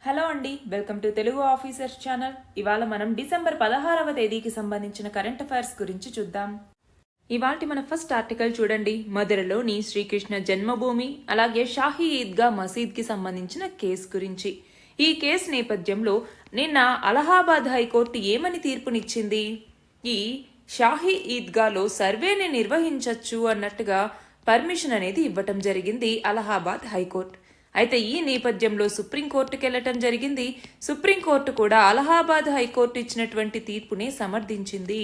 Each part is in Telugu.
హలో అండి, welcome to Telugu officers channel. ఇవాళ మనం డిసెంబర్ 16వ తేదీకి సంబంధించిన కరెంట్ అఫైర్స్ గురించి చూద్దాం. ఇవాల్టి మన ఫస్ట్ ఆర్టికల్ చూడండి. మధురలోని శ్రీకృష్ణ జన్మభూమి అలాగే షాహీ ఈద్గా మసీద్కి సంబంధించిన కేసు గురించి. ఈ కేసు నేపథ్యంలో నిన్న అలహాబాద్ హైకోర్టు ఏమని తీర్పునిచ్చింది? ఈ షాహీ ఈద్గాలో సర్వేని నిర్వహించవచ్చు అన్నట్టుగా పర్మిషన్ అనేది ఇవ్వటం జరిగింది అలహాబాద్ హైకోర్టు. అయితే ఈ నేపథ్యంలో సుప్రీంకోర్టుకు వెళ్లటం జరిగింది. సుప్రీంకోర్టు కూడా అలహాబాద్ హైకోర్టు ఇచ్చినటువంటి తీర్పుని సమర్థించింది.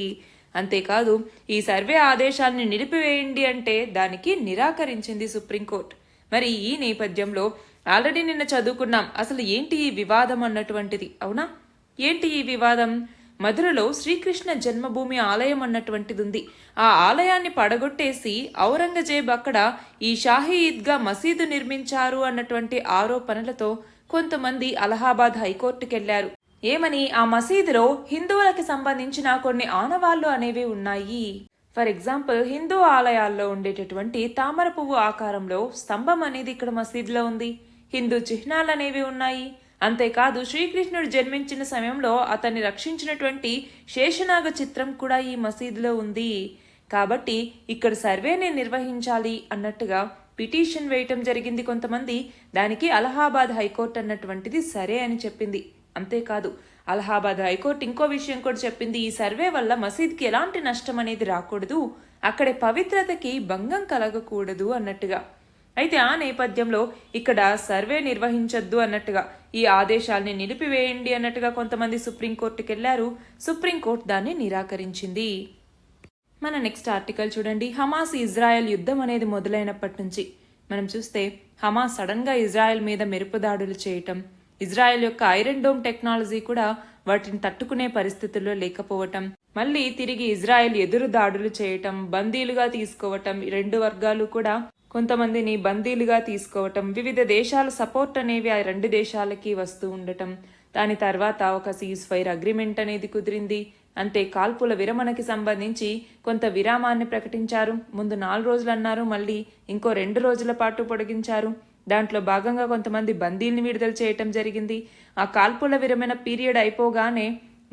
అంతేకాదు ఈ సర్వే ఆదేశాలను నిలిపివేయండి అంటే దానికి నిరాకరించింది సుప్రీంకోర్టు. మరి ఈ నేపథ్యంలో ఆల్రెడీ నిన్న చదువుకున్నాం అసలు ఏంటి ఈ వివాదం అన్నటువంటిది. అవునా, ఏంటి ఈ వివాదం? మధురలో శ్రీకృష్ణ జన్మభూమి ఆలయం అన్నటువంటిది ఉంది. ఆ ఆలయాన్ని పడగొట్టేసి ఔరంగజేబ్ అక్కడ ఈ షాహీ ఈద్గా మసీదు నిర్మించారు అన్నటువంటి ఆరోపణలతో కొంతమంది అలహాబాద్ హైకోర్టుకు వెళ్లారు. ఏమని? ఆ మసీదులో హిందువులకి సంబంధించిన కొన్ని ఆనవాళ్లు అనేవి ఉన్నాయి. ఫర్ ఎగ్జాంపుల్, హిందూ ఆలయాల్లో ఉండేటటువంటి తామర పువ్వు ఆకారంలో స్తంభం అనేది ఇక్కడ మసీదులో ఉంది. హిందూ చిహ్నాలు అనేవి ఉన్నాయి. అంతేకాదు శ్రీకృష్ణుడు జన్మించిన సమయంలో అతన్ని రక్షించినటువంటి శేషనాగ చిత్రం కూడా ఈ మసీదులో ఉంది. కాబట్టి ఇక్కడ సర్వేని నిర్వహించాలి అన్నట్టుగా పిటిషన్ వేయటం జరిగింది కొంతమంది. దానికి అలహాబాద్ హైకోర్టు అన్నటువంటిది సరే అని చెప్పింది. అంతేకాదు అలహాబాద్ హైకోర్టు ఇంకో విషయం కూడా చెప్పింది. ఈ సర్వే వల్ల మసీద్కి ఎలాంటి నష్టం అనేది రాకూడదు, అక్కడి పవిత్రతకి భంగం కలగకూడదు అన్నట్టుగా. అయితే ఆ నేపథ్యంలో ఇక్కడ సర్వే నిర్వహించొద్దు అన్నట్టుగా, ఈ ఆదేశాల్ని నిలిపివేయండి అన్నట్టుగా కొంతమంది సుప్రీంకోర్టుకు వెళ్లారు. సుప్రీంకోర్టు దాన్ని నిరాకరించింది. మన నెక్స్ట్ ఆర్టికల్ చూడండి. హమాస్ ఇజ్రాయెల్ యుద్ధం అనేది మొదలైనప్పటి నుంచి మనం చూస్తే హమాస్ సడన్ గా ఇజ్రాయెల్ మీద మెరుపు దాడులు చేయటం, ఇజ్రాయెల్ యొక్క ఐరన్ డోమ్ టెక్నాలజీ కూడా వాటిని తట్టుకునే పరిస్థితుల్లో లేకపోవటం, మళ్ళీ తిరిగి ఇజ్రాయెల్ ఎదురు దాడులు చేయటం, బందీలుగా తీసుకోవటం, రెండు వర్గాలు కూడా కొంతమందిని బందీలుగా తీసుకోవటం, వివిధ దేశాల సపోర్ట్ అనేవి ఆ రెండు దేశాలకి వస్తూ ఉండటం, దాని తర్వాత ఒక సీజ్ ఫైర్ అగ్రిమెంట్ అనేది కుదిరింది. అంతే, కాల్పుల విరమణకి సంబంధించి కొంత విరామాన్ని ప్రకటించారు. ముందు 4 రోజులు అన్నారు, మళ్ళీ ఇంకో 2 రోజుల పాటు పొడిగించారు. దాంట్లో భాగంగా కొంతమంది బందీల్ని విడుదల చేయటం జరిగింది. ఆ కాల్పుల విరమణ పీరియడ్ అయిపోగానే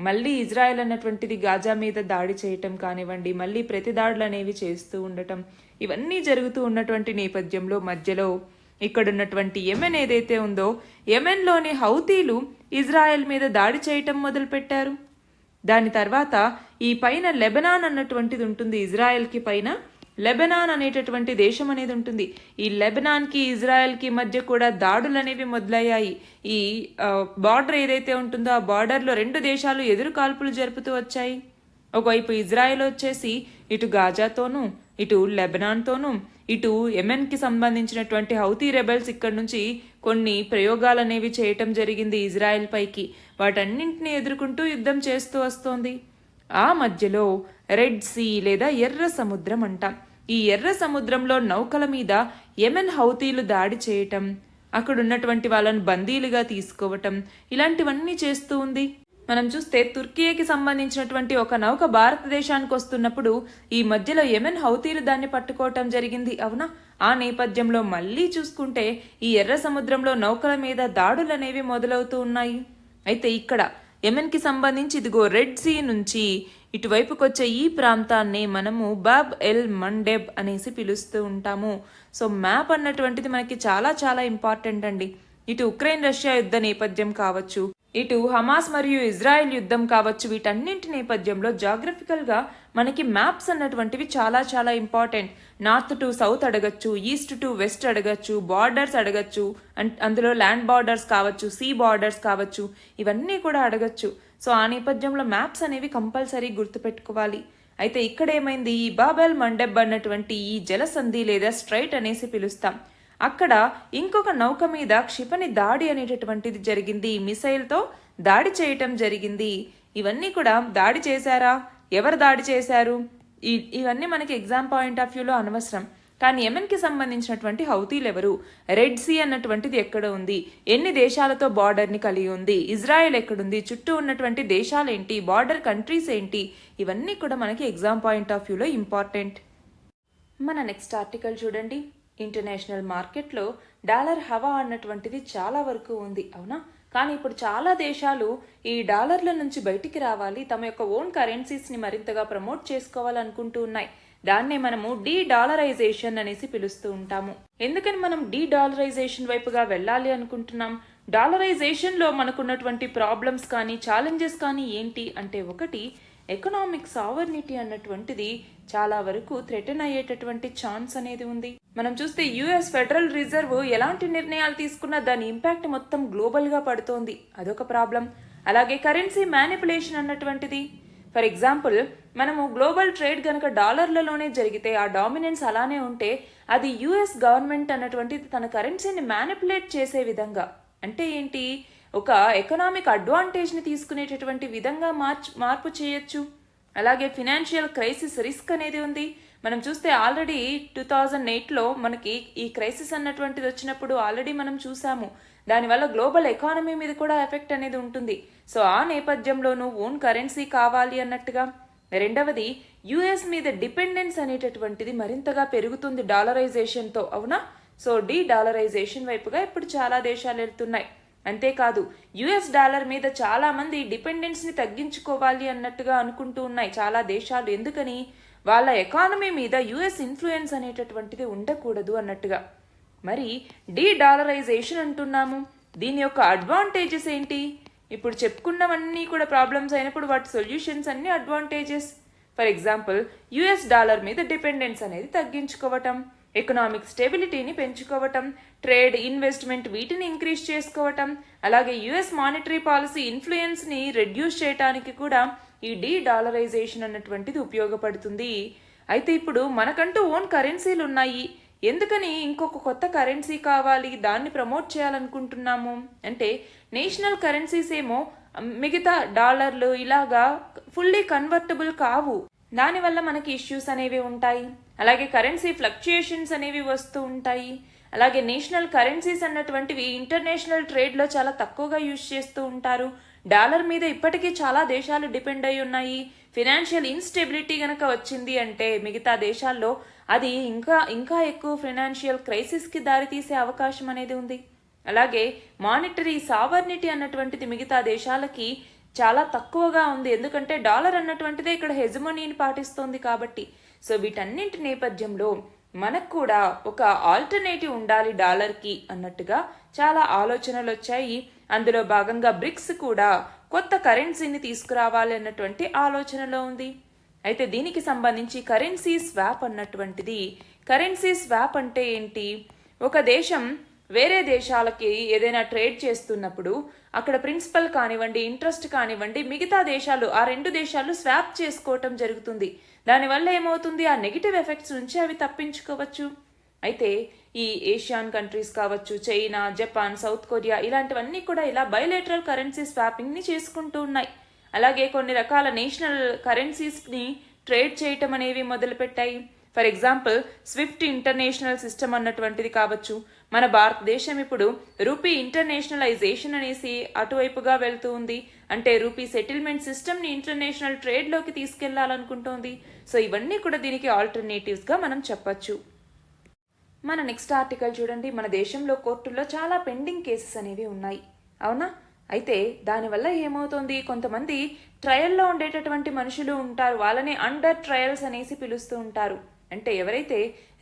మళ్ళీ ఇజ్రాయెల్ అన్నటువంటిది గాజా మీద దాడి చేయటం కానివ్వండి, మళ్ళీ ప్రతి దాడులు అనేవి చేస్తూ ఉండటం, ఇవన్నీ జరుగుతూ ఉన్నటువంటి నేపథ్యంలో మధ్యలో ఇక్కడున్నటువంటి యెమెన్ ఏదైతే ఉందో, యెమెన్లోని హౌతీలు ఇజ్రాయెల్ మీద దాడి చేయటం మొదలుపెట్టారు. దాని తర్వాత ఈ పైన లెబనాన్ అన్నటువంటిది ఉంటుంది. ఇజ్రాయెల్కి పైన లెబనాన్ అనేటటువంటి దేశం అనేది ఉంటుంది. ఈ లెబనాన్కి ఇజ్రాయెల్కి మధ్య కూడా దాడులు అనేవి మొదలయ్యాయి. ఈ బార్డర్ ఏదైతే ఉంటుందో ఆ బార్డర్లో 2 దేశాలు ఎదురు కాల్పులు జరుపుతూ వచ్చాయి. ఒకవైపు ఇజ్రాయెల్ వచ్చేసి ఇటు గాజాతోనూ, ఇటు లెబనాన్తోనూ, ఇటు యెమెన్కి సంబంధించినటువంటి హౌతీ రెబెల్స్ ఇక్కడ నుంచి కొన్ని ప్రయోగాలు అనేవి చేయటం జరిగింది ఇజ్రాయెల్ పైకి. వాటన్నింటినీ ఎదుర్కొంటూ యుద్ధం చేస్తూ వస్తోంది. ఆ మధ్యలో రెడ్ సీ లేదా ఎర్ర సముద్రం అంటాం. ఈ ఎర్ర సముద్రంలో నౌకల మీద యెమెన్ హౌతీలు దాడి చేయటం, అక్కడ ఉన్నటువంటి వాళ్ళను బందీలుగా తీసుకోవటం, ఇలాంటివన్నీ చేస్తూ ఉంది. మనం చూస్తే తుర్కీకి సంబంధించినటువంటి ఒక నౌక భారతదేశానికి వస్తున్నప్పుడు ఈ మధ్యలో యెమెన్ హౌతీలు దాన్ని పట్టుకోవటం జరిగింది. అవునా, ఆ నేపథ్యంలో మళ్ళీ చూసుకుంటే ఈ ఎర్ర సముద్రంలో నౌకల మీద దాడులు అనేవి మొదలవుతూ ఉన్నాయి. అయితే ఇక్కడ యెమెన్కి సంబంధించి ఇదిగో రెడ్ సీ నుంచి ఇటువైపుకి వచ్చే ఈ ప్రాంతాన్ని మనము బాబ్ ఎల్ మండెబ్ అనేసి పిలుస్తూ ఉంటాము. సో మ్యాప్ అన్నటువంటిది మనకి చాలా చాలా ఇంపార్టెంట్ అండి. ఇటు ఉక్రెయిన్ రష్యా యుద్ధ నేపథ్యం కావచ్చు, ఇటు హమాస్ మరియు ఇజ్రాయెల్ యుద్ధం కావచ్చు, వీటన్నింటి నేపథ్యంలో జాగ్రఫికల్ గా మనకి మ్యాప్స్ అన్నటువంటివి చాలా చాలా ఇంపార్టెంట్. నార్త్ టు సౌత్ అడగచ్చు, ఈస్ట్ టు వెస్ట్ అడగచ్చు, బార్డర్స్ అడగచ్చు, అందులో ల్యాండ్ బార్డర్స్ కావచ్చు, సీ బార్డర్స్ కావచ్చు, ఇవన్నీ కూడా అడగచ్చు. సో ఆ నేపథ్యంలో మ్యాప్స్ అనేవి కంపల్సరీ గుర్తుపెట్టుకోవాలి. అయితే ఇక్కడ ఏమైంది, ఈ బాబెల్ మండెబ్ అన్నటువంటి ఈ జలసంధి లేదా స్ట్రైట్ అనేసి పిలుస్తాం. అక్కడ ఇంకొక నౌక మీద క్షిపణి దాడి అనేటటువంటిది జరిగింది. మిసైల్తో దాడి చేయటం జరిగింది. ఇవన్నీ కూడా దాడి చేశారా, ఎవరు దాడి చేశారు, ఇవన్నీ మనకి ఎగ్జామ్ పాయింట్ ఆఫ్ వ్యూలో అనవసరం. కానీ యెమెన్కి సంబంధించినటువంటి హౌతీలు ఎవరు, రెడ్ సీ అన్నటువంటిది ఎక్కడ ఉంది, ఎన్ని దేశాలతో బార్డర్ని కలిగి ఉంది, ఇజ్రాయెల్ ఎక్కడుంది, చుట్టూ ఉన్నటువంటి దేశాలు ఏంటి, బార్డర్ కంట్రీస్ ఏంటి, ఇవన్నీ కూడా మనకి ఎగ్జామ్ పాయింట్ ఆఫ్ వ్యూలో ఇంపార్టెంట్. మన నెక్స్ట్ ఆర్టికల్ చూడండి. ఇంటర్నేషనల్ మార్కెట్లో డాలర్ హవా అన్నటువంటిది చాలా వరకు ఉంది. అవునా, కానీ ఇప్పుడు చాలా దేశాలు ఈ డాలర్ల నుంచి బయటికి రావాలి, తమ యొక్క ఓన్ కరెన్సీస్ని మరింతగా ప్రమోట్ చేసుకోవాలనుకుంటూ ఉన్నాయి. దాన్నే మనము డీ డాలరైజేషన్ అనేసి పిలుస్తూ ఉంటాము. ఎందుకని మనం డీ డాలరైజేషన్ వైపుగా వెళ్ళాలి అనుకుంటున్నాం? డాలరైజేషన్లో మనకున్నటువంటి ప్రాబ్లమ్స్ కానీ ఛాలెంజెస్ కానీ ఏంటి అంటే, ఒకటి, ఎకనామిక్ సావర్నిటీ అన్నటువంటిది చాలా వరకు థ్రెటన్ అయ్యేటటువంటి ఛాన్స్ అనేది ఉంది. మనం చూస్తే యుఎస్ ఫెడరల్ రిజర్వ్ ఎలాంటి నిర్ణయాలు తీసుకున్నా దాని ఇంపాక్ట్ మొత్తం గ్లోబల్ గా పడుతోంది, అదొక ప్రాబ్లం. అలాగే కరెన్సీ మ్యానిపులేషన్ అన్నటువంటిది. ఫర్ ఎగ్జాంపుల్, మనము గ్లోబల్ ట్రేడ్ గనక డాలర్లలోనే జరిగితే, ఆ డామినెన్స్ అలానే ఉంటే, అది యుఎస్ గవర్నమెంట్ అన్నటువంటిది తన కరెన్సీని మ్యానిపులేట్ చేసే విధంగా, అంటే ఏంటి, ఒక ఎకనామిక్ అడ్వాంటేజ్ని తీసుకునేటటువంటి విధంగా మార్పు చేయొచ్చు. అలాగే ఫినాన్షియల్ క్రైసిస్ రిస్క్ అనేది ఉంది. మనం చూస్తే ఆల్రెడీ 2008లో మనకి ఈ క్రైసిస్ అన్నటువంటిది వచ్చినప్పుడు ఆల్రెడీ మనం చూసాము. దానివల్ల గ్లోబల్ ఎకానమీ మీద కూడా ఎఫెక్ట్ అనేది ఉంటుంది. సో ఆ నేపథ్యంలోనూ ఓన్ కరెన్సీ కావాలి అన్నట్టుగా. రెండవది, యుఎస్ మీద డిపెండెన్స్ అనేటటువంటిది మరింతగా పెరుగుతుంది డాలరైజేషన్తో, అవునా? సో డీ డాలరైజేషన్ వైపుగా ఇప్పుడు చాలా దేశాలు వెళ్తున్నాయి. అంతేకాదు, యుఎస్ డాలర్ మీద చాలా మంది డిపెండెన్స్ ని తగ్గించుకోవాలి అన్నట్టుగా అనుకుంటూ ఉన్నాయి చాలా దేశాలు. ఎందుకని? వాళ్ళ ఎకానమీ మీద యుఎస్ ఇన్ఫ్లుయెన్స్ అనేటటువంటిది ఉండకూడదు అన్నట్టుగా. మరి డీ డాలరైజేషన్ అంటున్నాము, దీని యొక్క అడ్వాంటేజెస్ ఏంటి? ఇప్పుడు చెప్పుకున్నవన్నీ కూడా ప్రాబ్లమ్స్ అయినప్పుడు వాటి సొల్యూషన్స్ అన్ని advantages. For example, US dollar మీద డిపెండెన్స్ అనేది తగ్గించుకోవటం, ఎకనామిక్ స్టెబిలిటీని పెంచుకోవటం, ట్రేడ్, ఇన్వెస్ట్మెంట్ వీటిని ఇంక్రీజ్ చేసుకోవటం, అలాగే యుఎస్ మానిటరీ పాలసీ ఇన్ఫ్లుయెన్స్ని రెడ్యూస్ చేయడానికి కూడా ఈ డీ డాలరైజేషన్ అన్నటువంటిది ఉపయోగపడుతుంది. అయితే ఇప్పుడు మనకంటూ ఓన్ కరెన్సీలు ఉన్నాయి, ఎందుకని ఇంకొక కొత్త కరెన్సీ కావాలి, దాన్ని ప్రమోట్ చేయాలనుకుంటున్నాము అంటే, నేషనల్ కరెన్సీస్ ఏమో మిగతా డాలర్లు ఇలాగా ఫుల్లీ కన్వర్టబుల్ కావు, దానివల్ల మనకి ఇష్యూస్ అనేవి ఉంటాయి. అలాగే కరెన్సీ ఫ్లక్చుయేషన్స్ అనేవి వస్తూ ఉంటాయి. అలాగే నేషనల్ కరెన్సీస్ అన్నటువంటివి ఇంటర్నేషనల్ ట్రేడ్లో చాలా తక్కువగా యూజ్ చేస్తూ ఉంటారు. డాలర్ మీద ఇప్పటికీ చాలా దేశాలు డిపెండ్ అయి ఉన్నాయి. ఫినాన్షియల్ ఇన్స్టెబిలిటీ గనక వచ్చింది అంటే మిగతా దేశాల్లో అది ఇంకా ఎక్కువ ఫైనాన్షియల్ క్రైసిస్కి దారితీసే అవకాశం అనేది ఉంది. అలాగే మానిటరీ సావర్నిటీ అన్నటువంటిది మిగతా దేశాలకి చాలా తక్కువగా ఉంది, ఎందుకంటే డాలర్ అన్నటువంటిదే ఇక్కడ హెజమోనీని పాటిస్తోంది కాబట్టి. సో వీటన్నింటి నేపథ్యంలో మనకు కూడా ఒక ఆల్టర్నేటివ్ ఉండాలి డాలర్కి అన్నట్టుగా చాలా ఆలోచనలు వచ్చాయి. అందులో భాగంగా బ్రిక్స్ కూడా కొత్త కరెన్సీని తీసుకురావాలి అన్నటువంటి ఆలోచనలో ఉంది. అయితే దీనికి సంబంధించి కరెన్సీ స్వాప్ అన్నటువంటిది, కరెన్సీ స్వాప్ అంటే ఏంటి? ఒక దేశం వేరే దేశాలకి ఏదైనా ట్రేడ్ చేస్తున్నప్పుడు అక్కడ ప్రిన్సిపల్ కానివ్వండి, ఇంట్రెస్ట్ కానివ్వండి, మిగతా దేశాలు ఆ రెండు దేశాలు స్వాప్ చేసుకోవటం జరుగుతుంది. దానివల్ల ఏమవుతుంది? ఆ నెగిటివ్ ఎఫెక్ట్స్ నుంచి అవి తప్పించుకోవచ్చు. అయితే ఈ ఏషియన్ కంట్రీస్ కావచ్చు, చైనా, జపాన్, సౌత్ కొరియా ఇలాంటివన్నీ కూడా ఇలా బైలేటరల్ కరెన్సీ స్వాపింగ్ని చేసుకుంటూ ఉన్నాయి. అలాగే కొన్ని రకాల నేషనల్ కరెన్సీస్ని ట్రేడ్ చేయటం అనేవి మొదలుపెట్టాయి. For example, SWIFT international system అన్నటువంటిది కావచ్చు. మన భారతదేశం ఇప్పుడు రూపీ ఇంటర్నేషనలైజేషన్ అనేసి అటువైపుగా వెళ్తూ ఉంది. అంటే రూపీ సెటిల్మెంట్ సిస్టమ్ని ఇంటర్నేషనల్ ట్రేడ్లోకి తీసుకెళ్లాలనుకుంటోంది. సో ఇవన్నీ కూడా దీనికి ఆల్టర్నేటివ్స్గా మనం చెప్పచ్చు. మన నెక్స్ట్ ఆర్టికల్ చూడండి. మన దేశంలో కోర్టుల్లో చాలా పెండింగ్ కేసెస్ అనేవి ఉన్నాయి, అవునా? అయితే దానివల్ల ఏమవుతుంది? కొంతమంది ట్రయల్లో ఉండేటటువంటి మనుషులు ఉంటారు, వాళ్ళని అండర్ ట్రయల్స్ అనేసి పిలుస్తూ ఉంటారు. అంటే ఎవరైతే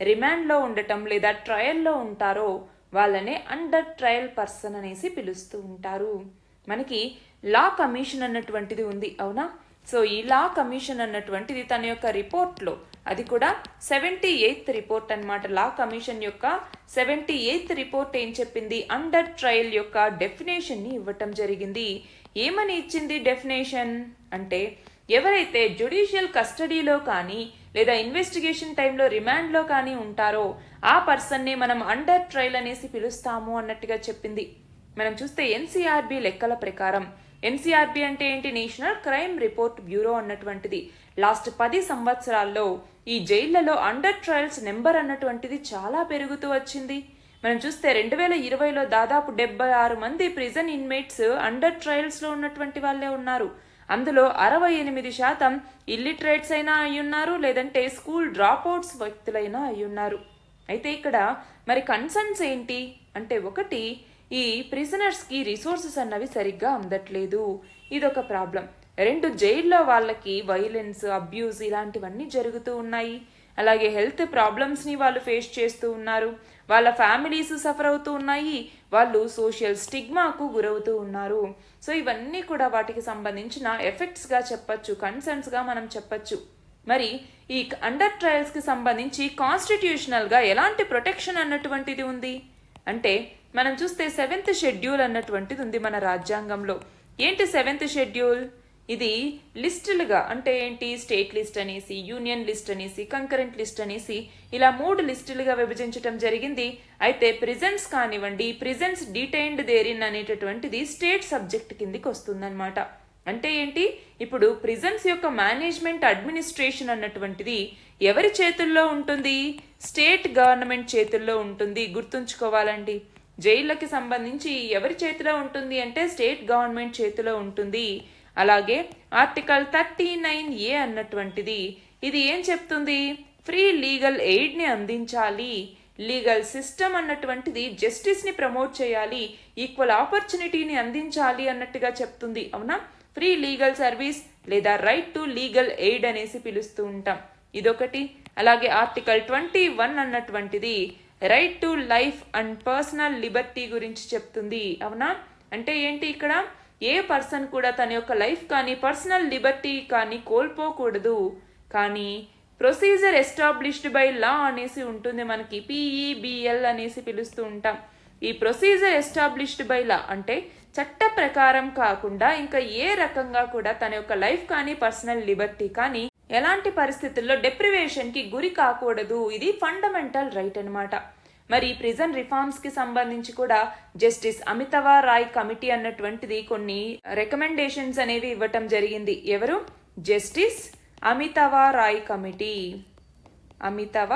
రిమాండ్లో ఉండటం లేదా ట్రయల్లో ఉంటారో వాళ్ళనే అండర్ ట్రయల్ పర్సన్ అనేసి పిలుస్తూ ఉంటారు. మనకి లా కమిషన్ అన్నటువంటిది ఉంది, అవునా? సో ఈ లా కమిషన్ అన్నటువంటిది తన యొక్క రిపోర్ట్లో, అది కూడా 78th రిపోర్ట్ అన్నమాట. లా కమిషన్ యొక్క 78th రిపోర్ట్ ఏం చెప్పింది? అండర్ ట్రయల్ యొక్క డెఫినేషన్ని ఇవ్వటం జరిగింది. ఏమని ఇచ్చింది డెఫినేషన్ అంటే, ఎవరైతే జ్యుడిషియల్ కస్టడీలో కానీ లేదా ఇన్వెస్టిగేషన్ టైంలో రిమాండ్లో కానీ ఉంటారో ఆ పర్సన్ని మనం అండర్ ట్రయల్ అనేసి పిలుస్తాము అన్నట్టుగా చెప్పింది. మనం చూస్తే ఎన్సీఆర్బీ లెక్కల ప్రకారం, ఎన్సీఆర్బీ అంటే ఏంటి? నేషనల్ క్రైమ్ రిపోర్ట్ బ్యూరో అన్నటువంటిది లాస్ట్ 10 సంవత్సరాల్లో ఈ జైళ్లలో అండర్ ట్రయల్స్ నెంబర్ అన్నటువంటిది చాలా పెరుగుతూ వచ్చింది. మనం చూస్తే 2020లో దాదాపు 76 మంది ప్రిజన్ ఇన్మేట్స్ అండర్ ట్రయల్స్లో ఉన్నటువంటి వాళ్ళే ఉన్నారు. అందులో 68% ఇల్లిటరేట్స్ అయినా అయ్యున్నారు, లేదంటే స్కూల్ డ్రాప్అవుట్స్ వ్యక్తులైనా అయ్యున్నారు. అయితే ఇక్కడ మరి కన్సర్న్స్ ఏంటి అంటే, ఒకటి, ఈ ప్రిజనర్స్కి రిసోర్సెస్ అన్నవి సరిగ్గా అందట్లేదు. ఇదొక ప్రాబ్లం. 2 జైల్లో వాళ్ళకి వైలెన్స్, అబ్యూస్ ఇలాంటివన్నీ జరుగుతూ ఉన్నాయి. అలాగే హెల్త్ ప్రాబ్లమ్స్ని వాళ్ళు ఫేస్ చేస్తూ ఉన్నారు. వాళ్ళ ఫ్యామిలీస్ సఫర్ అవుతూ ఉన్నాయి. వాళ్ళు సోషల్ స్టిగ్మాకు గురవుతూ ఉన్నారు. సో ఇవన్నీ కూడా వాటికి సంబంధించిన ఎఫెక్ట్స్గా చెప్పచ్చు, కన్సర్న్స్గా మనం చెప్పచ్చు. మరి ఈ అండర్ ట్రయల్స్కి సంబంధించి కాన్స్టిట్యూషనల్గా ఎలాంటి ప్రొటెక్షన్ అన్నటువంటిది ఉంది అంటే మనం చూస్తే 7th షెడ్యూల్ అన్నటువంటిది ఉంది మన రాజ్యాంగంలో. ఏంటి 7th షెడ్యూల్? ఇది లిస్టులుగా అంటే ఏంటి, స్టేట్ లిస్ట్ అనేసి, యూనియన్ లిస్ట్ అనేసి, కంకరెంట్ లిస్ట్ అనేసి ఇలా 3 లిస్టులుగా విభజించడం జరిగింది. అయితే ప్రిజన్స్ కానివ్వండి, ప్రిజన్స్ డీటైన్డ్ దేరిన్ అనేటటువంటిది స్టేట్ సబ్జెక్ట్ కిందికి వస్తుందన్నమాట. అంటే ఏంటి, ఇప్పుడు ప్రిజన్స్ యొక్క మేనేజ్మెంట్, అడ్మినిస్ట్రేషన్ అన్నటువంటిది ఎవరి చేతుల్లో ఉంటుంది? స్టేట్ గవర్నమెంట్ చేతుల్లో ఉంటుంది. గుర్తుంచుకోవాలండి, జైళ్ళకి సంబంధించి ఎవరి చేతిలో ఉంటుంది అంటే స్టేట్ గవర్నమెంట్ చేతిలో ఉంటుంది. అలాగే ఆర్టికల్ 39A అన్నటువంటిది ఇది ఏం చెప్తుంది? ఫ్రీ లీగల్ ఎయిడ్ని అందించాలి, లీగల్ సిస్టమ్ అన్నటువంటిది జస్టిస్ని ప్రమోట్ చేయాలి, ఈక్వల్ ఆపర్చునిటీని అందించాలి అన్నట్టుగా చెప్తుంది. అవునా? ఫ్రీ లీగల్ సర్వీస్ లేదా రైట్ టు లీగల్ ఎయిడ్ అనేసి పిలుస్తూ ఉంటాం. ఇదొకటి. అలాగే ఆర్టికల్ 21 అన్నటువంటిది right to life and personal Liberty గురించి చెప్తుంది. అవునా? అంటే ఏంటి, ఇక్కడ ఏ పర్సన్ కూడా తన యొక్క లైఫ్ కానీ పర్సనల్ లిబర్టీ కానీ కోల్పోకూడదు. కానీ ప్రొసీజర్ ఎస్టాబ్లిష్డ్ బై లా అనేసి ఉంటుంది, మనకి PEBL అనేసి పిలుస్తూ ఉంటాం. ఈ ప్రొసీజర్ ఎస్టాబ్లిష్డ్ బై లా అంటే చట్ట ప్రకారం కాకుండా ఇంకా ఏ రకంగా కూడా తన యొక్క లైఫ్ కానీ పర్సనల్ లిబర్టీ కానీ ఎలాంటి పరిస్థితుల్లో డెప్రివేషన్కి గురి కాకూడదు. ఇది ఫండమెంటల్ రైట్ అనమాట. మరి ప్రిజన్ రిఫార్మ్స్ కి సంబంధించి కూడా జస్టిస్ అమితవ రాయ్ కమిటీ అన్నటువంటిది కొన్ని రికమెండేషన్స్ అనేవి ఇవ్వటం జరిగింది. ఎవరు? Justice Amitava Roy committee. Amitava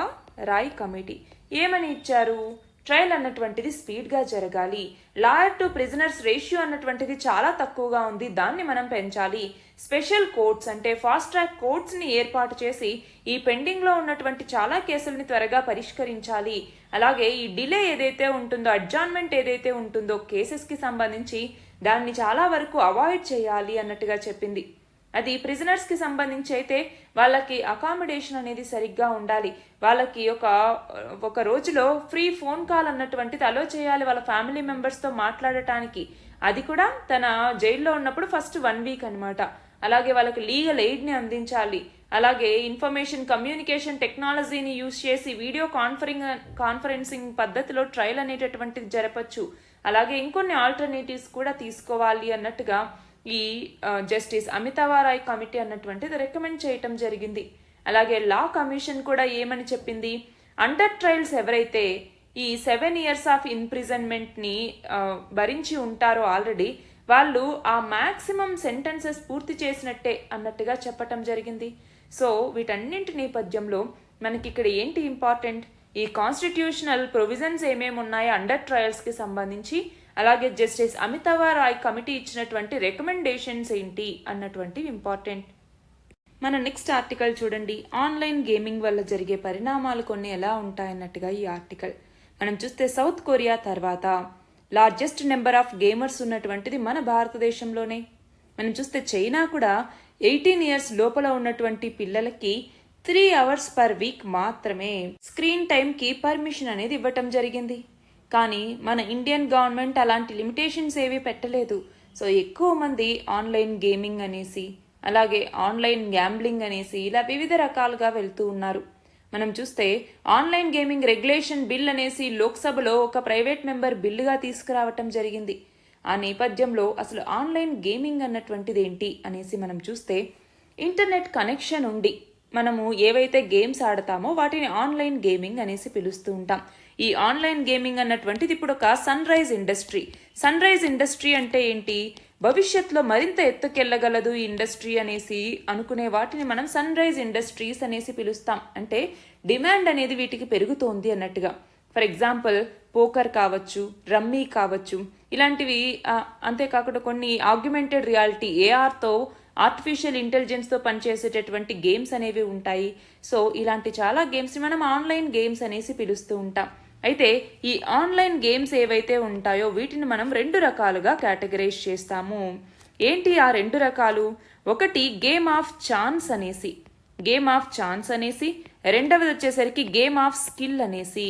Roy committee ఏమని ఇచ్చారు? ట్రయల్ అన్నటువంటిది స్పీడ్గా జరగాలి, లాయర్ టు ప్రిజనర్స్ రేషియో అన్నటువంటిది చాలా తక్కువగా ఉంది, దాన్ని మనం పెంచాలి, స్పెషల్ కోర్ట్స్ అంటే ఫాస్ట్ ట్రాక్ కోర్ట్స్ని ఏర్పాటు చేసి ఈ పెండింగ్లో ఉన్నటువంటి చాలా కేసుల్ని త్వరగా పరిష్కరించాలి. అలాగే ఈ డిలే ఏదైతే ఉంటుందో, అడ్జార్న్మెంట్ ఏదైతే ఉంటుందో కేసెస్కి సంబంధించి దాన్ని చాలా వరకు అవాయిడ్ చేయాలి అన్నట్టుగా చెప్పింది. అది ప్రిజనర్స్కి సంబంధించి అయితే వాళ్ళకి అకామిడేషన్ అనేది సరిగ్గా ఉండాలి. వాళ్ళకి ఒక రోజులో ఫ్రీ ఫోన్ కాల్ అన్నటువంటిది అలో చేయాలి వాళ్ళ ఫ్యామిలీ మెంబర్స్తో మాట్లాడటానికి. అది కూడా తన జైల్లో ఉన్నప్పుడు ఫస్ట్ 1 వీక్ అనమాట. అలాగే వాళ్ళకి లీగల్ ఎయిడ్ని అందించాలి. అలాగే ఇన్ఫర్మేషన్ కమ్యూనికేషన్ టెక్నాలజీని యూజ్ చేసి వీడియో కాన్ఫరెన్సింగ్ పద్ధతిలో ట్రయల్ అనేటటువంటిది జరపచ్చు. అలాగే ఇంకొన్ని ఆల్టర్నేటివ్స్ కూడా తీసుకోవాలి అన్నట్టుగా ఈ జస్టిస్ అమితవ రాయ్ కమిటీ అన్నటువంటిది రికమెండ్ చేయటం జరిగింది. అలాగే లా కమిషన్ కూడా ఏమని చెప్పింది? అండర్ ట్రయల్స్ ఎవరైతే ఈ 7 years ఆఫ్ ఇన్ప్రిజన్మెంట్ని భరించి ఉంటారో ఆల్రెడీ, వాళ్ళు ఆ మ్యాక్సిమం సెంటెన్సెస్ పూర్తి చేసినట్టే అన్నట్టుగా చెప్పటం జరిగింది. సో వీటన్నింటి నేపథ్యంలో మనకి ఇక్కడ ఏంటి ఇంపార్టెంట్, ఈ కాన్స్టిట్యూషనల్ ప్రొవిజన్స్ ఏమేమి ఉన్నాయో అండర్ ట్రయల్స్కి సంబంధించి, అలాగే జస్టిస్ అమితవ రాయ్ కమిటీ ఇచ్చినటువంటి రికమెండేషన్స్ ఏంటి అన్నటువంటివి ఇంపార్టెంట్. మన నెక్స్ట్ ఆర్టికల్ చూడండి. ఆన్లైన్ గేమింగ్ వల్ల జరిగే పరిణామాలు కొన్ని ఎలా ఉంటాయన్నట్టుగా ఈ ఆర్టికల్. మనం చూస్తే సౌత్ కొరియా తర్వాత లార్జెస్ట్ నెంబర్ ఆఫ్ గేమర్స్ ఉన్నటువంటిది మన భారతదేశంలోనే. మనం చూస్తే చైనా కూడా 18 years లోపల ఉన్నటువంటి పిల్లలకి 3 hours పర్ వీక్ మాత్రమే స్క్రీన్ టైంకి పర్మిషన్ అనేది ఇవ్వటం జరిగింది. కానీ మన ఇండియన్ గవర్నమెంట్ అలాంటి లిమిటేషన్స్ ఏవి పెట్టలేదు. సో ఎక్కువ మంది ఆన్లైన్ గేమింగ్ అనేసి, అలాగే ఆన్లైన్ గ్యాంబ్లింగ్ అనేసి ఇలా వివిధ రకాలుగా వెళ్తూ ఉన్నారు. మనం చూస్తే ఆన్లైన్ గేమింగ్ రెగ్యులేషన్ బిల్ అనేసి లోక్సభలో ఒక ప్రైవేట్ మెంబర్ బిల్లుగా తీసుకురావటం జరిగింది. ఆ నేపథ్యంలో అసలు ఆన్లైన్ గేమింగ్ అన్నటువంటిది ఏంటి అనేసి మనం చూస్తే, ఇంటర్నెట్ కనెక్షన్ ఉండి మనము ఏవైతే గేమ్స్ ఆడతామో వాటిని ఆన్లైన్ గేమింగ్ అనేసి పిలుస్తూ ఉంటాం. ఈ ఆన్లైన్ గేమింగ్ అన్నటువంటిది ఇప్పుడు ఒక sunrise industry. Sunrise industry అంటే ఏంటి? భవిష్యత్తులో మరింత ఎత్తుకెళ్ళగలదు ఈ ఇండస్ట్రీ అనేసి అనుకునే వాటిని మనం సన్ రైజ్ ఇండస్ట్రీస్ అనేసి పిలుస్తాం. అంటే డిమాండ్ అనేది వీటికి పెరుగుతోంది అన్నట్టుగా. ఫర్ ఎగ్జాంపుల్ పోకర్ కావచ్చు, రమ్మీ కావచ్చు, ఇలాంటివి. అంతేకాకుండా కొన్ని ఆగ్యుమెంటెడ్ రియాలిటీ ARతో ఆర్టిఫిషియల్ ఇంటెలిజెన్స్తో పనిచేసేటటువంటి గేమ్స్ అనేవి ఉంటాయి. సో ఇలాంటి చాలా గేమ్స్ని మనం ఆన్లైన్ గేమ్స్ అనేసి పిలుస్తూ ఉంటాం. అయితే ఈ ఆన్లైన్ గేమ్స్ ఏవైతే ఉంటాయో వీటిని మనం 2 రకాలుగా కేటగరైజ్ చేస్తాము. ఏంటి ఆ 2 రకాలు? ఒకటి గేమ్ ఆఫ్ ఛాన్స్ అనేసి, రెండవది వచ్చేసరికి గేమ్ ఆఫ్ స్కిల్ అనేసి.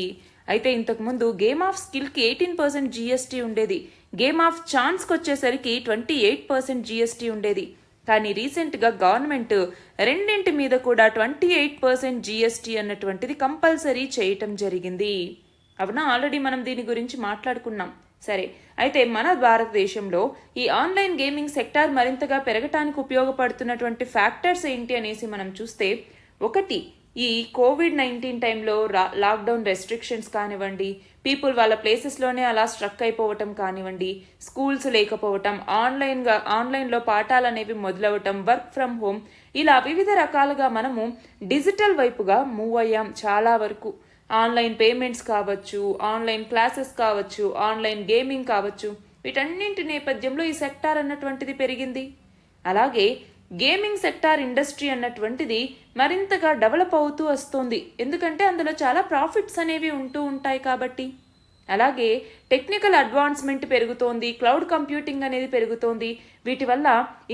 అయితే ఇంతకుముందు గేమ్ ఆఫ్ స్కిల్కి 18% జిఎస్టీ ఉండేది, గేమ్ ఆఫ్ ఛాన్స్కి వచ్చేసరికి 28% జిఎస్టీ ఉండేది. కానీ రీసెంట్గా గవర్నమెంట్ రెండింటి మీద కూడా 28% జిఎస్టీ అన్నటువంటిది కంపల్సరీ చేయటం జరిగింది. అవునా, ఆల్రెడీ మనం దీని గురించి మాట్లాడుకున్నాం. సరే, అయితే మన భారతదేశంలో ఈ ఆన్లైన్ గేమింగ్ సెక్టార్ మరింతగా పెరగటానికి ఉపయోగపడుతున్నటువంటి ఫ్యాక్టర్స్ ఏంటి అనేసి మనం చూస్తే, ఒకటి ఈ కోవిడ్-19 టైంలో లాక్డౌన్ రెస్ట్రిక్షన్స్ కానివ్వండి, పీపుల్ వాళ్ళ ప్లేసెస్లోనే అలా స్ట్రక్ అయిపోవటం కానివ్వండి, స్కూల్స్ లేకపోవటం, ఆన్లైన్లో పాఠాలు అనేవి మొదలవటం, వర్క్ ఫ్రమ్ హోమ్, ఇలా వివిధ రకాలుగా మనము డిజిటల్ వైపుగా మూవ్ అయ్యాం. చాలా వరకు ఆన్లైన్ పేమెంట్స్ కావచ్చు, ఆన్లైన్ క్లాసెస్ కావచ్చు, ఆన్లైన్ గేమింగ్ కావచ్చు, వీటన్నింటి నేపథ్యంలో ఈ సెక్టార్ అన్నటువంటిది పెరిగింది. అలాగే గేమింగ్ సెక్టార్ ఇండస్ట్రీ అన్నటువంటిది మరింతగా డెవలప్ అవుతూ వస్తుంది, ఎందుకంటే అందులో చాలా ప్రాఫిట్స్ అనేవి ఉంటూ ఉంటాయి కాబట్టి. అలాగే టెక్నికల్ అడ్వాన్స్మెంట్ పెరుగుతోంది, క్లౌడ్ కంప్యూటింగ్ అనేది పెరుగుతోంది. వీటి వల్ల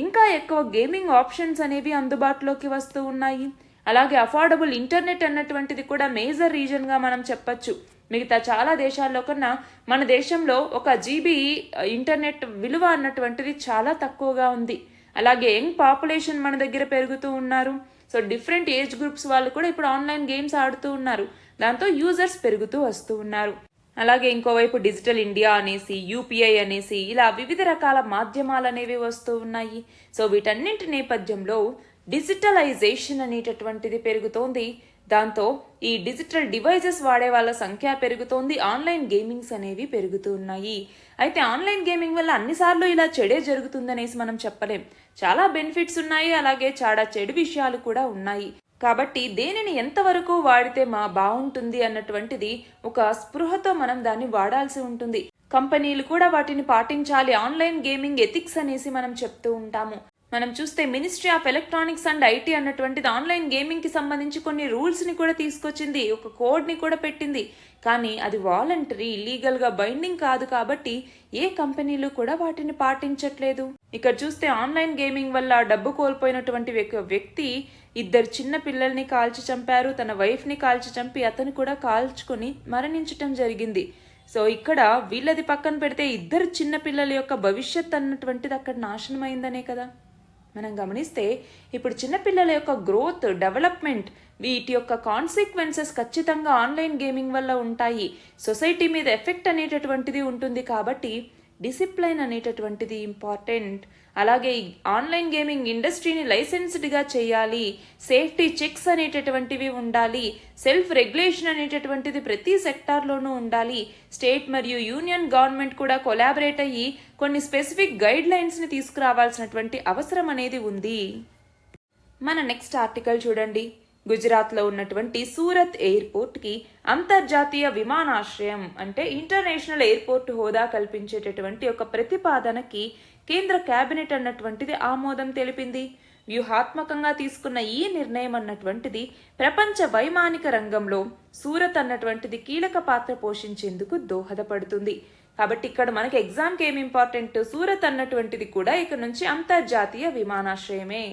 ఇంకా ఎక్కువ గేమింగ్ ఆప్షన్స్ అనేవి అందుబాటులోకి వస్తూ ఉన్నాయి. అలాగే అఫోర్డబుల్ ఇంటర్నెట్ అన్నటువంటిది కూడా మేజర్ రీజన్గా మనం చెప్పచ్చు. మిగతా చాలా దేశాల్లో కన్నా మన దేశంలో 1 GB ఇంటర్నెట్ విలువ అన్నటువంటిది చాలా తక్కువగా ఉంది. అలాగే యంగ్ పాపులేషన్ మన దగ్గర పెరుగుతూ ఉన్నారు. సో డిఫరెంట్ ఏజ్ గ్రూప్స్ వాళ్ళు కూడా ఇప్పుడు ఆన్లైన్ గేమ్స్ ఆడుతూ ఉన్నారు, దాంతో యూజర్స్ పెరుగుతూ వస్తూ ఉన్నారు. అలాగే ఇంకోవైపు డిజిటల్ ఇండియా అనేసి, యూపీఐ అనేసి, ఇలా వివిధ రకాల మాధ్యమాలు అనేవి వస్తూ ఉన్నాయి. సో వీటన్నింటి నేపథ్యంలో డిజిటలైజేషన్ అనేటటువంటిది పెరుగుతోంది. దాంతో ఈ డిజిటల్ డివైజెస్ వాడే వాళ్ళ సంఖ్య పెరుగుతోంది, ఆన్లైన్ గేమింగ్స్ అనేవి పెరుగుతూ ఉన్నాయి. అయితే ఆన్లైన్ గేమింగ్ వల్ల అన్నిసార్లు ఇలా చెడే జరుగుతుందనేసి మనం చెప్పలేం. చాలా బెనిఫిట్స్ ఉన్నాయి, అలాగే చాలా చెడు విషయాలు కూడా ఉన్నాయి. కాబట్టి దేనిని ఎంతవరకు వాడితే బాగుంటుంది అన్నటువంటిది ఒక స్పృహతో మనం దాన్ని వాడాల్సి ఉంటుంది. కంపెనీలు కూడా వాటిని పాటించాలి. ఆన్లైన్ గేమింగ్ ఎథిక్స్ అనేసి మనం చెప్తూ ఉంటాము. మనం చూస్తే ministry of electronics and IT అన్నటువంటిది ఆన్లైన్ గేమింగ్ కి సంబంధించి కొన్ని రూల్స్ ని కూడా తీసుకొచ్చింది, ఒక కోడ్ ని కూడా పెట్టింది. కానీ అది వాలంటరీ, లీగల్ గా బైండింగ్ కాదు కాబట్టి ఏ కంపెనీలు కూడా వాటిని పాటించట్లేదు. ఇక్కడ చూస్తే ఆన్లైన్ గేమింగ్ వల్ల డబ్బు కోల్పోయినటువంటి వ్యక్తి 2 చిన్న పిల్లల్ని కాల్చి చంపారు, తన వైఫ్ ని కాల్చి చంపి అతను కూడా కాల్చుకొని మరణించటం జరిగింది. సో ఇక్కడ వీళ్ళది పక్కన పెడితే 2 చిన్న పిల్లల యొక్క భవిష్యత్ అన్నటువంటిది అక్కడ నాశనం అయిందనే కదా. మనం గమనిస్తే ఇప్పుడు చిన్నపిల్లల యొక్క గ్రోత్, డెవలప్మెంట్, వీటి యొక్క కాన్సిక్వెన్సెస్ ఖచ్చితంగా ఆన్లైన్ గేమింగ్ వల్ల ఉంటాయి. సొసైటీ మీద ఎఫెక్ట్ అనేటటువంటిది ఉంటుంది. కాబట్టి డిసిప్లైన్ అనేటటువంటిది ఇంపార్టెంట్. అలాగే ఆన్లైన్ గేమింగ్ ఇండస్ట్రీని లైసెన్స్డ్గా చేయాలి, సేఫ్టీ చెక్స్ అనేటటువంటివి ఉండాలి, సెల్ఫ్ రెగ్యులేషన్ అనేటటువంటిది ప్రతి సెక్టార్లోనూ ఉండాలి. స్టేట్ మరియు యూనియన్ గవర్నమెంట్ కూడా కొలాబరేట్ అయ్యి కొన్ని స్పెసిఫిక్ గైడ్ లైన్స్ని తీసుకురావాల్సినటువంటి అవసరం అనేది ఉంది. మన నెక్స్ట్ ఆర్టికల్ చూడండి. గుజరాత్లో ఉన్నటువంటి సూరత్ ఎయిర్పోర్ట్కి అంతర్జాతీయ విమానాశ్రయం అంటే ఇంటర్నేషనల్ ఎయిర్పోర్ట్ హోదా కల్పించేటటువంటి ఒక ప్రతిపాదనకి కేంద్ర కేబినెట్ అన్నటువంటిది ఆమోదం తెలిపింది. వ్యూహాత్మకంగా తీసుకున్న ఈ నిర్ణయం అన్నటువంటిది ప్రపంచ వైమానిక రంగంలో సూరత్ అన్నటువంటిది కీలక పాత్ర పోషించేందుకు దోహదపడుతుంది. కాబట్టి ఇక్కడ మనకి ఎగ్జామ్కి ఏమి ఇంపార్టెంట్, సూరత్ అన్నటువంటిది కూడా ఇక నుంచి అంతర్జాతీయ విమానాశ్రయమే.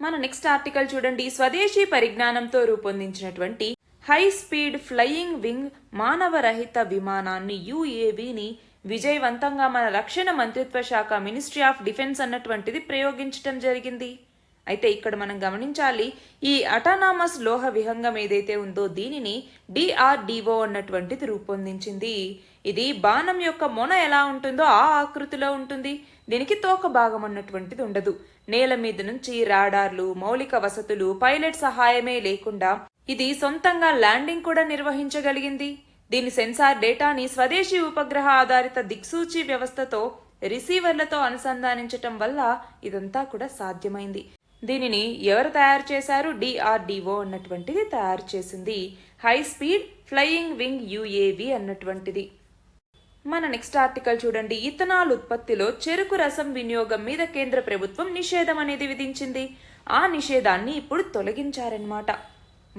మన నెక్స్ట్ ఆర్టికల్ చూడండి. స్వదేశీ పరిజ్ఞానంతో రూపొందించినటువంటి హై స్పీడ్ ఫ్లయింగ్ వింగ్ మానవరహిత విమానాన్ని యుఏవిని విజయవంతంగా మన రక్షణ మంత్రిత్వ శాఖ మినిస్ట్రీ ఆఫ్ డిఫెన్స్ అన్నటువంటిది ప్రయోగించడం జరిగింది. అయితే ఇక్కడ మనం గమనించాలి, ఈ అటానామస్ లోహ విహంగం ఏదైతే ఉందో దీనిని DRDO అన్నటువంటిది రూపొందించింది. ఇది బాణం యొక్క మొన ఎలా ఉంటుందో ఆ ఆకృతిలో ఉంటుంది. దీనికి తోక భాగం అన్నటువంటిది ఉండదు. నేల మీద నుంచి రాడార్లు, మౌలిక వసతులు, పైలట్ సహాయమే లేకుండా ఇది సొంతంగా ల్యాండింగ్ కూడా నిర్వహించగలిగింది. దీని సెన్సార్ డేటాని స్వదేశీ ఉపగ్రహ ఆధారిత దిక్సూచి వ్యవస్థతో రిసీవర్లతో అనుసంధానించటం వల్ల ఇదంతా కూడా సాధ్యమైంది. దీనిని ఎవరు తయారు చేశారు? DRDO అన్నటువంటిది తయారు చేసింది. High speed flying wing UAV అన్నటువంటిది. మన నెక్స్ట్ ఆర్టికల్ చూడండి. ఇథనాల్ ఉత్పత్తిలో చెరుకు రసం వినియోగం మీద కేంద్ర ప్రభుత్వం నిషేధం అనేది విధించింది. ఆ నిషేధాన్ని ఇప్పుడు తొలగించారన్నమాట.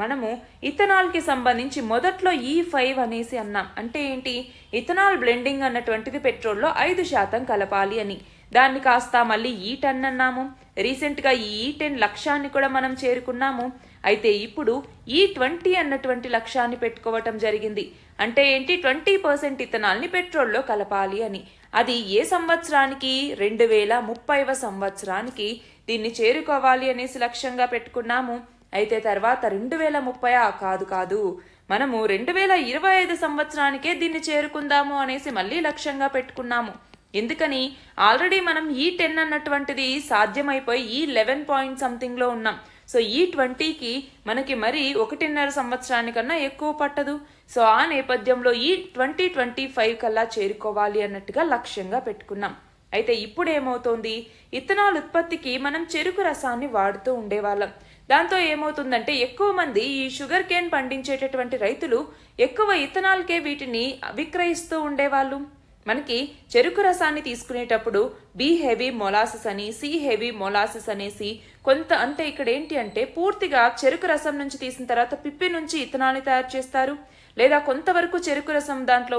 మనము ఇథనాల్కి సంబంధించి మొదట్లో E5 అనేసి అన్నాం. అంటే ఏంటి? ఇథనాల్ బ్లెండింగ్ అన్నటువంటిది పెట్రోల్లో 5% కలపాలి అని. దాన్ని కాస్త మళ్ళీ E10 అన్నాము. రీసెంట్గా ఈ E10 లక్ష్యాన్ని కూడా మనం చేరుకున్నాము. అయితే ఇప్పుడు E20 అన్నటువంటి లక్ష్యాన్ని పెట్టుకోవటం జరిగింది. అంటే ఏంటి? 20% ఇథనాల్ని పెట్రోల్లో కలపాలి అని. అది ఏ సంవత్సరానికి? 2030వ సంవత్సరానికి దీన్ని చేరుకోవాలి అనేసి లక్ష్యంగా పెట్టుకున్నాము. అయితే తర్వాత 2030 కాదు, మనము 2025 సంవత్సరానికే దీన్ని చేరుకుందాము అనేసి మళ్ళీ లక్ష్యంగా పెట్టుకున్నాము. ఎందుకని? ఆల్రెడీ మనం E10 అన్నటువంటిది సాధ్యమైపోయి E11 పాయింట్ సంథింగ్లో ఉన్నాం. సో E20కి మనకి మరి 1.5 సంవత్సరానికన్నా ఎక్కువ పట్టదు. సో ఆ నేపథ్యంలో E2025 కల్లా చేరుకోవాలి అన్నట్టుగా లక్ష్యంగా పెట్టుకున్నాం. అయితే ఇప్పుడు ఏమవుతోంది? ఇథనాల్ ఉత్పత్తికి మనం చెరుకు రసాన్ని వాడుతూ ఉండేవాళ్ళం. దాంతో ఏమవుతుందంటే ఎక్కువ మంది ఈ షుగర్ కేన్ పండించేటటువంటి రైతులు ఎక్కువ ఇథనాల్కే వీటిని విక్రయిస్తూ ఉండేవాళ్ళు. మనకి చెరుకు రసాన్ని తీసుకునేటప్పుడు బి హెవీ మొలాసిస్ అని, సి హెవీ మొలాసిస్ అనేసి కొంత, అంటే ఇక్కడ ఏంటి అంటే పూర్తిగా చెరుకు రసం నుంచి తీసిన తర్వాత పిప్పి నుంచి ఇథనాల్ని తయారు చేస్తారు. లేదా కొంతవరకు చెరుకు రసం దాంట్లో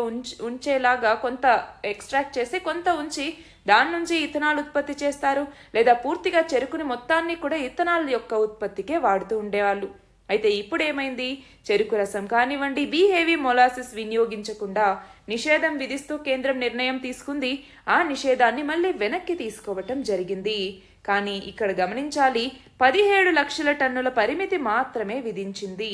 ఉంచేలాగా కొంత ఎక్స్ట్రాక్ట్ చేసి కొంత ఉంచి దాని నుంచి ఇథనాల్ ఉత్పత్తి చేస్తారు. లేదా పూర్తిగా చెరుకుని మొత్తాన్ని కూడా ఇథనాల్ యొక్క ఉత్పత్తికే వాడుతూ ఉండేవాళ్ళు. అయితే ఇప్పుడు ఏమైంది? చెరుకు రసం కానివ్వండి, బి హెవీ మొలాసిస్ వినియోగించకుండా నిషేధం విధిస్తూ కేంద్రం నిర్ణయం తీసుకుంది. ఆ నిషేధాన్ని మళ్ళీ వెనక్కి తీసుకోవటం జరిగింది. కానీ ఇక్కడ గమనించాలి, 17 లక్షల టన్నుల పరిమితి మాత్రమే విధించింది.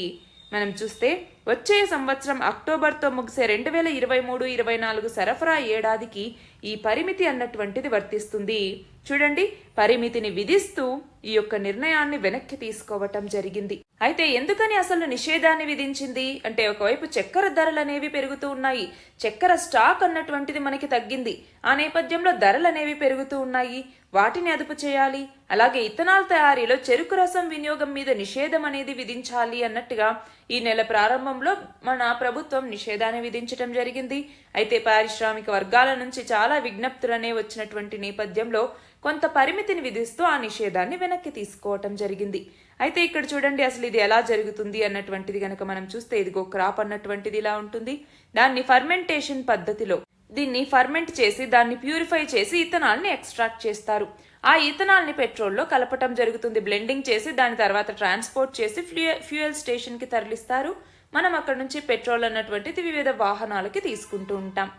మనం చూస్తే వచ్చే సంవత్సరం అక్టోబర్తో ముగిసే 2023-24 సరఫరా ఏడాదికి ఈ పరిమితి అన్నటువంటిది వర్తిస్తుంది. చూడండి, పరిమితిని విధిస్తూ ఈ యొక్క నిర్ణయాన్ని వెనక్కి తీసుకోవటం జరిగింది. అయితే ఎందుకని అసలు నిషేధాన్ని విధించింది అంటే, ఒకవైపు చక్కెర ధరలు అనేవి పెరుగుతూ ఉన్నాయి, చక్కెర స్టాక్ అన్నటువంటిది మనకి తగ్గింది. ఆ నేపథ్యంలో ధరలు అనేవి పెరుగుతూ ఉన్నాయి, వాటిని అదుపు చేయాలి. అలాగే ఇథనాల్ తయారీలో చెరుకు రసం వినియోగం మీద నిషేధం అనేది విధించాలి అన్నట్టుగా ఈ నెల ప్రారంభంలో మన ప్రభుత్వం నిషేధాన్ని విధించడం జరిగింది. అయితే పారిశ్రామిక వర్గాల నుంచి చాలా విజ్ఞప్తులనే వచ్చినటువంటి నేపథ్యంలో కొంత పరిమితిని విధిస్తూ ఆ నిషేధాన్ని వెనక్కి తీసుకోవటం జరిగింది. అయితే ఇక్కడ చూడండి, అసలు ఇది ఎలా జరుగుతుంది అన్నటువంటిది గనక మనం చూస్తే, ఇదిగో క్రాప్ అన్నటువంటిది ఇలా ఉంటుంది. దాన్ని ఫర్మెంటేషన్ పద్ధతిలో దీన్ని ఫర్మెంట్ చేసి దాన్ని ప్యూరిఫై చేసి ఇథనాల్ని ఎక్స్ట్రాక్ట్ చేస్తారు. ఆ ఇథనాల్ని పెట్రోల్లో కలపటం జరుగుతుంది. బ్లెండింగ్ చేసి దాని తర్వాత ట్రాన్స్పోర్ట్ చేసి ఫ్యూయల్ స్టేషన్కి తరలిస్తారు. మనం అక్కడ నుంచి పెట్రోల్ అన్నటువంటిది వివిధ వాహనాలకి తీసుకుంటూ ఉంటాం.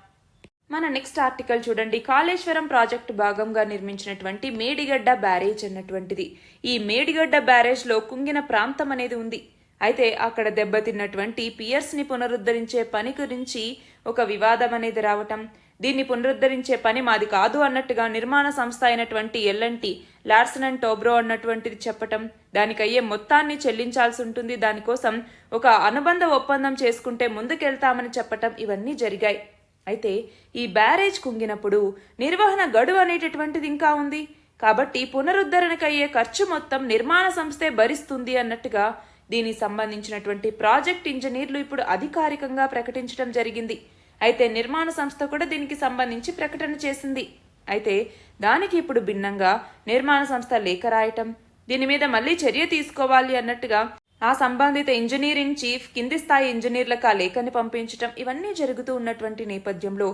మన నెక్స్ట్ ఆర్టికల్ చూడండి, కాళేశ్వరం ప్రాజెక్టు భాగంగా నిర్మించినటువంటి మేడిగడ్డ బ్యారేజ్ అన్నటువంటిది. ఈ మేడిగడ్డ బ్యారేజ్లో కుంగిన ప్రాంతం అనేది ఉంది. అయితే అక్కడ దెబ్బతిన్నటువంటి పియర్స్ని పునరుద్ధరించే పని గురించి ఒక వివాదం అనేది రావటం, దీన్ని పునరుద్ధరించే పని మాది కాదు అన్నట్టుగా నిర్మాణ సంస్థ అయినటువంటి L&T లార్సన్ అండ్ టోబ్రో అన్నటువంటిది చెప్పటం, దానికి అయ్యే మొత్తాన్ని చెల్లించాల్సి ఉంటుంది, దానికోసం ఒక అనుబంధ ఒప్పందం చేసుకుంటే ముందుకెళ్తామని చెప్పటం, ఇవన్నీ జరిగాయి. అయితే ఈ బ్యారేజ్ కుంగినప్పుడు నిర్వహణ గడువు అనేటటువంటిది ఇంకా ఉంది. కాబట్టి పునరుద్ధరణకయ్యే ఖర్చు మొత్తం నిర్మాణ సంస్థే భరిస్తుంది అన్నట్టుగా దీనికి సంబంధించినటువంటి ప్రాజెక్ట్ ఇంజనీర్లు ఇప్పుడు అధికారికంగా ప్రకటించడం జరిగింది. అయితే నిర్మాణ సంస్థ కూడా దీనికి సంబంధించి ప్రకటన చేసింది. అయితే దానికి ఇప్పుడు భిన్నంగా నిర్మాణ సంస్థ లేఖ రాయటం, దీని మీద మళ్ళీ చర్య తీసుకోవాలి అన్నట్టుగా ఆ సంబంధిత ఇంజనీరింగ్ చీఫ్ కింది స్థాయి ఇంజనీర్లకు ఆ లేఖని పంపించటం, ఇవన్నీ జరుగుతూ ఉన్నటువంటి నేపథ్యంలో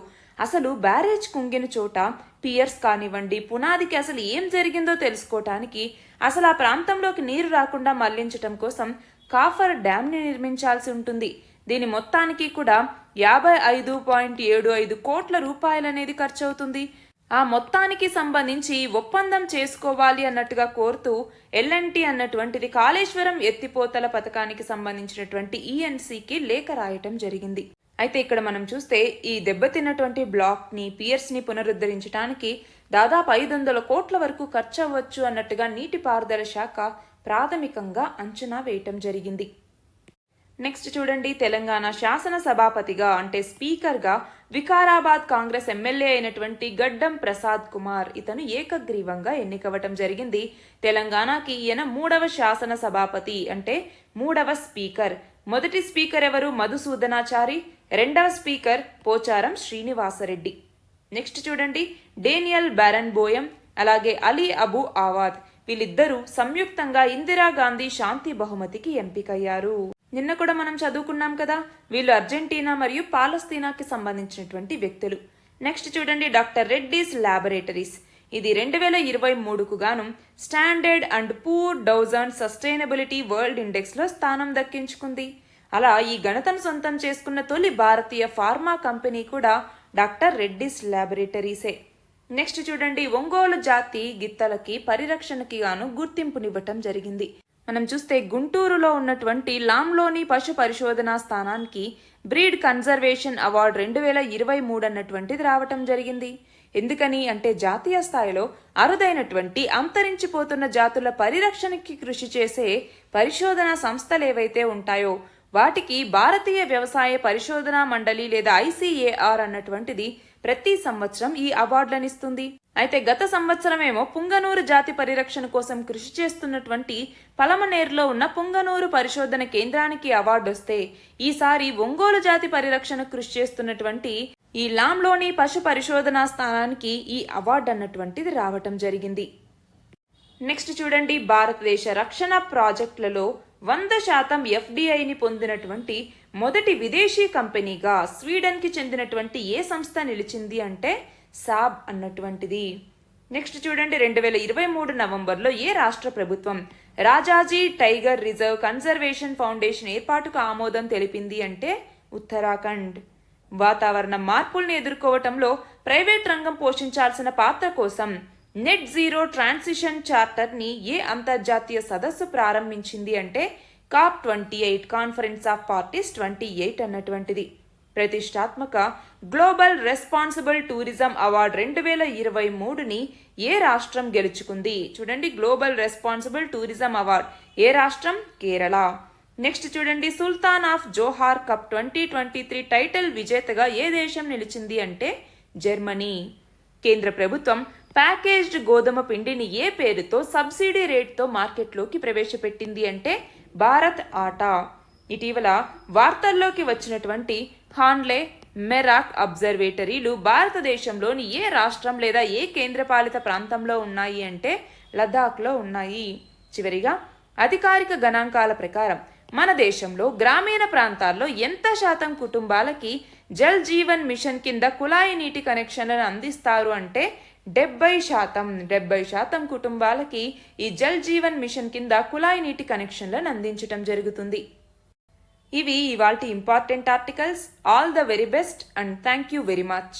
అసలు బ్యారేజ్ కుంగిన చోట పియర్స్ కానివ్వండి, పునాదికి అసలు ఏం జరిగిందో తెలుసుకోవటానికి, అసలు ఆ ప్రాంతంలోకి నీరు రాకుండా మళ్లించటం కోసం కాఫర్ డ్యామ్ని నిర్మించాల్సి ఉంటుంది. దీని మొత్తానికి కూడా 55.75 కోట్ల రూపాయలు అనేది ఖర్చు అవుతుంది. ఆ మొత్తానికి సంబంధించి ఒప్పందం చేసుకోవాలి అన్నట్టుగా కోరుతూ L&T అన్నటువంటిది కాళేశ్వరం ఎత్తిపోతల పథకానికి సంబంధించినటువంటి ENCకి లేఖ రాయటం జరిగింది. అయితే ఇక్కడ మనం చూస్తే ఈ దెబ్బతిన్నటువంటి బ్లాక్ని, పియర్స్ని పునరుద్ధరించడానికి దాదాపు 500 కోట్ల వరకు ఖర్చు అవ్వచ్చు అన్నట్టుగా నీటిపారుదల శాఖ ప్రాథమికంగా అంచనా వేయటం జరిగింది. నెక్స్ట్ చూడండి, తెలంగాణ శాసన సభాపతిగా అంటే స్పీకర్గా వికారాబాద్ కాంగ్రెస్ ఎమ్మెల్యే అయినటువంటి గడ్డం ప్రసాద్ కుమార్, ఇతను ఏకగ్రీవంగా ఎన్నికవటం జరిగింది. తెలంగాణకి ఈయన 3వ శాసన సభాపతి అంటే 3వ స్పీకర్. మొదటి స్పీకర్ ఎవరు? మధుసూదనాచారి. 2వ స్పీకర్ పోచారం శ్రీనివాసరెడ్డి. నెక్స్ట్ చూడండి, డేనియల్ బ్యారన్ బోయం, అలాగే అలీ అబు ఆవాద్, వీళ్ళిద్దరూ సంయుక్తంగా ఇందిరాగాంధీ శాంతి బహుమతికి ఎంపికయ్యారు. నిన్న కూడా మనం చదువుకున్నాం కదా, వీళ్ళు అర్జెంటీనా మరియు పాలస్తీనాకి సంబంధించినటువంటి వ్యక్తులు. నెక్స్ట్ చూడండి, డాక్టర్ రెడ్డీస్ ల్యాబొరేటరీస్. ఇది 2023కు గాను standard and poor Dow Jones sustainability world index లో స్థానం దక్కించుకుంది. అలా ఈ ఘనతను సొంతం చేసుకున్న తొలి భారతీయ ఫార్మా కంపెనీ కూడా డాక్టర్ రెడ్డీస్ ల్యాబొరేటరీసే. నెక్స్ట్ చూడండి, ఒంగోలు జాతి గిత్తలకి పరిరక్షణకి గాను గుర్తింపునివ్వటం జరిగింది. మనం చూస్తే గుంటూరులో ఉన్నటువంటి లాంలోని పశు పరిశోధనా స్థానానికి బ్రీడ్ కన్జర్వేషన్ అవార్డు 2023 అన్నటువంటిది రావటం జరిగింది. ఎందుకని అంటే జాతీయ స్థాయిలో అరుదైనటువంటి అంతరించిపోతున్న జాతుల పరిరక్షణకి కృషి చేసే పరిశోధనా సంస్థలు ఏవైతే ఉంటాయో వాటికి భారతీయ వ్యవసాయ పరిశోధనా మండలి లేదా ICAR అన్నటువంటిది ప్రతి సంవత్సరం ఈ అవార్డులనిస్తుంది. అయితే గత సంవత్సరమేమో పుంగనూరు జాతి పరిరక్షణ కోసం కృషి చేస్తున్నటువంటి పలమనేరులో ఉన్న పుంగనూరు పరిశోధన కేంద్రానికి అవార్డు వస్తే ఈసారి ఒంగోలు జాతి పరిరక్షణ కృషి చేస్తున్నటువంటి ఈ లాంలోని పశు పరిశోధనా స్థానానికి ఈ అవార్డు అన్నటువంటిది రావటం జరిగింది. నెక్స్ట్ చూడండి, భారతదేశ రక్షణ ప్రాజెక్టులలో 100% FDIని పొందినటువంటి మొదటి విదేశీ కంపెనీగా స్వీడన్ కి చెందినటువంటి ఏ సంస్థ నిలిచింది అంటే సాబ్ అన్నటువంటిది. నెక్స్ట్ చూడండి, 2023 నవంబర్లో ఏ రాష్ట్ర ప్రభుత్వం Rajaji tiger reserve conservation foundation ఏర్పాటుకు ఆమోదం తెలిపింది అంటే ఉత్తరాఖండ్. వాతావరణ మార్పుల్ని ఎదుర్కోవటంలో ప్రైవేట్ రంగం పోషించాల్సిన పాత్ర కోసం నెట్ జీరో ట్రాన్సిషన్ చార్టర్ ని ఏ అంతర్జాతీయ సదస్సు ప్రారంభించింది అంటే COP28 కాన్ఫరెన్స్ ఆఫ్ పార్టీస్ 28 అన్నటువంటిది. ప్రతిష్టాత్మక గ్లోబల్ రెస్పాన్సిబుల్ టూరిజం అవార్డు 2023ని ఏ రాష్ట్రం గెలుచుకుంది? చూడండి, గ్లోబల్ రెస్పాన్సిబుల్ టూరిజం అవార్డు ఏ రాష్ట్రం? కేరళ. నెక్స్ట్ చూడండి, సుల్తాన్ ఆఫ్ జోహార్ కప్ 2023 టైటిల్ విజేతగా ఏ దేశం నిలిచింది అంటే జర్మనీ. కేంద్ర ప్రభుత్వం ప్యాకేజ్డ్ గోధుమ పిండిని ఏ పేరుతో సబ్సిడీ రేట్తో మార్కెట్లోకి ప్రవేశపెట్టింది అంటే భారత్ ఆటా. ఇటీవల వార్తల్లోకి వచ్చినటువంటి హాన్లే మెరాక్ అబ్జర్వేటరీలు భారతదేశంలోని ఏ రాష్ట్రం లేదా ఏ కేంద్రపాలిత ప్రాంతంలో ఉన్నాయి అంటే లదాఖ్లో ఉన్నాయి. చివరిగా, అధికారిక గణాంకాల ప్రకారం మన దేశంలో గ్రామీణ ప్రాంతాల్లో ఎంత శాతం కుటుంబాలకి జల్ జీవన్ మిషన్ కింద కుళాయి నీటి కనెక్షన్లను అందిస్తారు అంటే 70% కుటుంబాలకి ఈ జల్ జీవన్ మిషన్ కింద కుళాయి నీటి కనెక్షన్లను అందించటం జరుగుతుంది. ఇవి ఇవాల్టి important articles. All the very best and thank you very much.